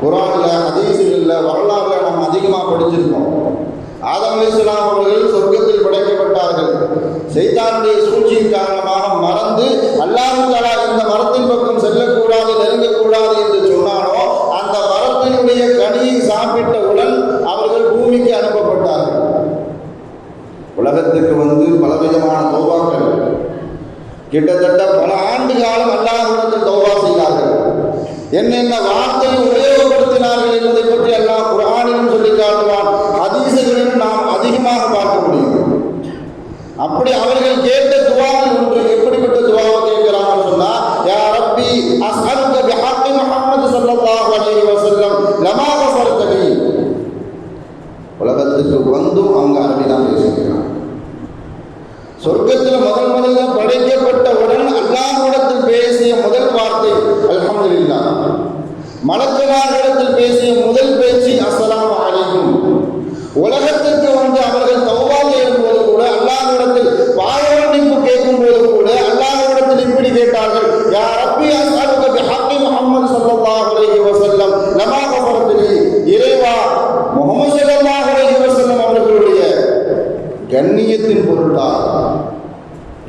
குர்ஆன்ல ஹதீஸுகள்ல வரலாறுல நம்ம அதிகமாக படிச்சிருக்கோம். ஆதம் அலைஹிஸ்ஸலாம் அவர்கள் சொர்க்கத்தில் படைக்கப்பட்டார்கள். சைத்தானுடைய சூழ்ச்சியின் காரணமாக மறந்து அல்லாஹ் தஆலா இந்த மரத்தின் பக்கம் செல்லக்கூடாது, நெருங்கக்கூடாது என்று சொன்னானோ அந்த மரத்தினுடைய கனியை சாப்பிட்டவுடன் அவர்கள் பூமிக்கு அனுப்பப்பட்டார்கள். உலகத்துக்கு வந்து பலவிதமான தௌபாக்கள், கிட்டத்தட்ட பல ஆண்டு காலம் அல்லாஹ்விடத்தில் தௌபா செய்தார்கள். என்னென்ன வார்த்தையை உபயோகப்படுத்தினார்கள் என்பதை பற்றி அல்லாஹ் குர்ஆனிலும் சொல்லி காட்டுவான், ஹதீஸுகளிலும் நாம் அதிகமாக பார்க்க முடியும். அப்படி அவர்கள் கேட்ட துஆவில் ஒன்று, எப்படிப்பட்ட துஆவை கேட்கிறாங்கன்னு சொன்னா, யா ரப்பி அஸ்அலுக பிஹக்கி முஹம்மது ஸல்லல்லாஹு அலைஹி வஸல்லம் லமா கஃபர்தனி. உலகத்துக்கு வந்தும் அவங்க அரபி தான் பேசுகிறாங்க. சொர்க்கத்தில் முதல்ல படைக்கப்பட்டவுடன் அல்லாஹ்விடத்தில் பேசிய முதல் வார்த்தை அல்ஹம்துலில்லாஹ். மலக்குமார்களிடத்தில் பேசிய முதல் பேச்சு அஸ்ஸலாமு அலைக்கும். உலகத்திற்கு வந்து அவர்கள் தௌபா செய்யும்போது கூட, அல்லாஹ்விடத்தில் பாவமன்னிப்பு கேட்கும் போது கூட அல்லாஹ்விடத்தில் இப்படி கேட்டார்கள், யா ரப்பி அஸ்அலுக பிஹக்கி முஹம்மது ஸல்லல்லாஹு அலைஹி வஸல்லம் லமா கஃபர்தனி. இறைவா, முஹம்மது ஸல்லல்லாஹு அலைஹி வஸல்லம் அவர்களுடைய கண்ணியத்தின் பொருட்டால்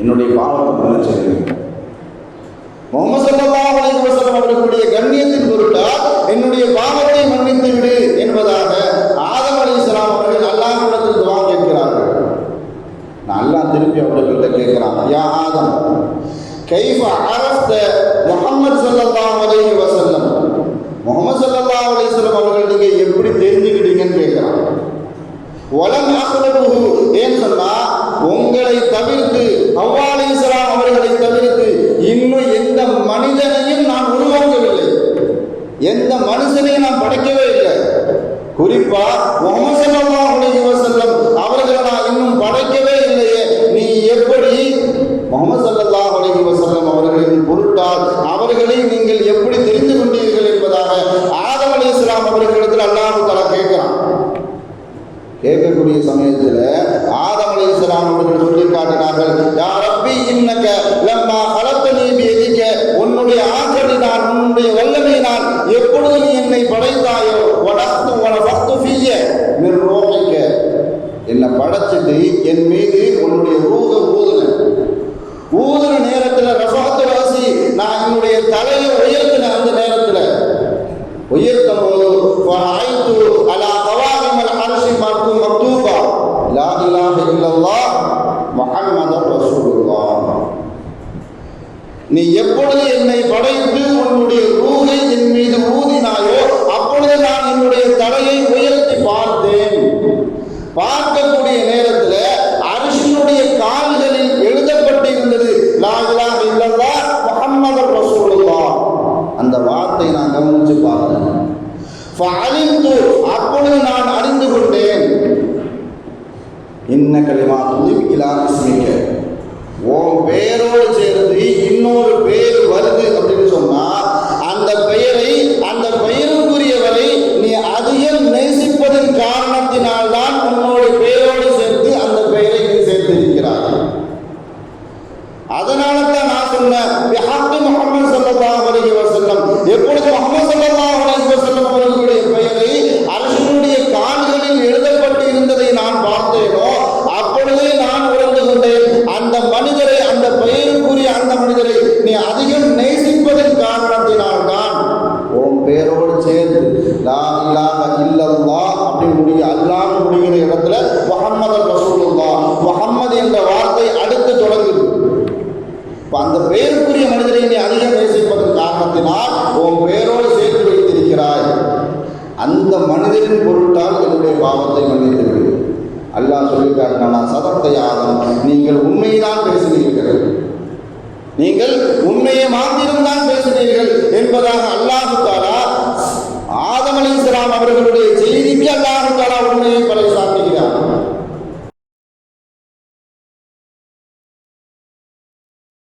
என்னுடைய பாவத்தை மன்னிச்சிருங்க. முஹம்மது ஸல்லல்லாஹு அலைஹி வஸல்லம் அவர்களுடைய கண்ணியத்தின் பொருட்டால் என்னுடைய பாவத்தை மன்னித்து விடு என்பதாக ஆதம் அலைஹிஸ்ஸலாம் அவர்கள் அல்லாஹ்விடத்தில் துஆ கேட்கிறார்கள். அல்லாஹ் திருப்பி அவர்கள்ட்ட கேட்கிறான், யா ஆதம் கைஃப அரஃப்த முஹம்மது ஸல்லல்லாஹு அலைஹி வஸல்லம். முஹம்மது ஸல்லல்லாஹு அலைஹி வஸல்லம் அவர்கள் நீங்க எப்படி தெரிஞ்சுக்கிட்டீங்கன்னு கேட்கிறான். வலம் அஹ்லபுஹு, ஏன் சொன்னா உங்களை தவிர்த்து, ஹவ்வா அலைஹிஸ்ஸலாம் அவர்களை தவிர்த்து இன்னும் எந்த மனிதனையும் நான் உருவாக்கவில்லை, எந்த மனுஷனையும் நான் படைக்கவே இல்லை. குறிப்பா முஹம்மது ஸல்லல்லாஹு அலைஹி வஸல்லம் அவர்களை நான் இன்னும் படைக்கவே இல்லையே, நீ எப்படி முஹம்மது ஸல்லல்லாஹு அலைஹி வஸல்லம் அவர்களின் பொருட்டால் அவர்களை நீங்கள் எப்படி தெரிந்து கொண்டீர்கள் என்பதாக ஆதம் அலைஹிஸ்ஸலாம் அவர்களிடத்தில் அல்லாஹ் தஆலா கேட்கிறான். கேட்கக்கூடிய சமயத்தில் ஆதம் அலைஹிஸ்ஸலாம் அவர்கள் சொல்லி காட்டினார்கள், யா ரப்பி இன்னக லம்மா ஹலக்தனி பியதிக, உன்னுடைய ஆற்றலினால், உன்னுடைய வல்லமையினால் எப்பொழுது நீ என்னை படைத்தாயோ, வனஃபக்து ஃபிய்ய மின் ரூஹிக, என்னை படைச்சிட்டு என் மீது உன்னுடைய ரூஹ ஊதுன நேரத்தில் ரஃபஅத்து ரஸி, நான் என்னுடைய தலையை உயர்த்தின அந்த நேரத்தில் உயர்த்தும் போது ஃபரைது அலா கவாமில் அர்ஷி மக்தூபா லா இலாஹ இல்லல்லாஹ் முஹம்மதுர் ரசூலுல்லாஹ். நீ எப்பொழுது என்னை படைத்து உன்னுடைய ரூஹை என் மீது ஊதினாயோ அப்பொழுது நான் என்னுடைய தலையை உயர்த்தி பார்த்தேன். பார்க்கக்கூடிய நேரத்தில் அர்ஷினுடைய கால்களில் எழுதப்பட்டிருந்தது லா இலாஹ இல்லல்லாஹ் முஹம்மதுர் ரசூலுல்லாஹ். அந்த வார்த்தை நான் கவனிச்சு பார்த்தேன். ஃபஅலிம்து, அப்பொழுது நான் அறிந்து கொண்டேன், இன்ன கலிமாத்து இலா இஸ்மிக, உன் பெயரோடு சேர்ந்து இன்னொரு பெயர் வருது அப்படின்னு சொன்னா அந்த பெயரை, அந்த பெயருக்குரியவரை நீ அதிகம் நேசிப்பதன் காரணத்தினால்தான் உன்னோட பெயரோடு சேர்த்து அந்த பெயரை நீ சேர்த்திருக்கிறாய். அதனால தான் நான் சொன்னேன், பிஹக்கி முஹம்மது ஸல்லல்லாஹு அலைஹி வஸல்லம், எப்பொழுது முஹம்மது ஸல்லல்லாஹு அலைஹி வஸல்லம் அவர்களுடைய பெயரை அர்ஷினுடைய கால்களில் எழுதப்பட்டு இருந்ததை நான் பார்த்தேனோ அப்பொழுதே நான் உணர்ந்து கொண்டேன், அந்த மனிதரை, அந்த பெயருக்குரிய அந்த மனிதரை நீ அதிகம் நேசிப்பதன் காரணத்தினால்தான் உன் பெயரோடு சேர்ந்து லா இலாஹ இல்லல்லாஹ் அப்படி அல்லாஹ் முடிகிற இடத்துல முஹம்மது ரசூலுல்லாஹ், முஹம்மது என்ற வார்த்தை அடுத்து தொடங்குது. அந்த பெயருக்குரிய மனிதரை நீ அதிகம் நேசிப்பதன் காரணத்தினால் உன் பெயரோடு சேர்த்து வைத்திருக்கிறாய். அந்த மனிதரின் பொருட்டால் என்னுடைய பாவத்தை மன்னித்திருக்கிறது. அல்லாஹ் சொல்லி காட்டினான், சதத்தை ஆதம், நீங்கள் உண்மைதான் பேசினீர்கள், நீங்கள் உண்மையை மாத்திரம்தான் பேசினீர்கள் என்பதாக அல்லாஹ் தஆலா ஆதம் அலைஹிஸ்ஸலாம் அவர்களுடைய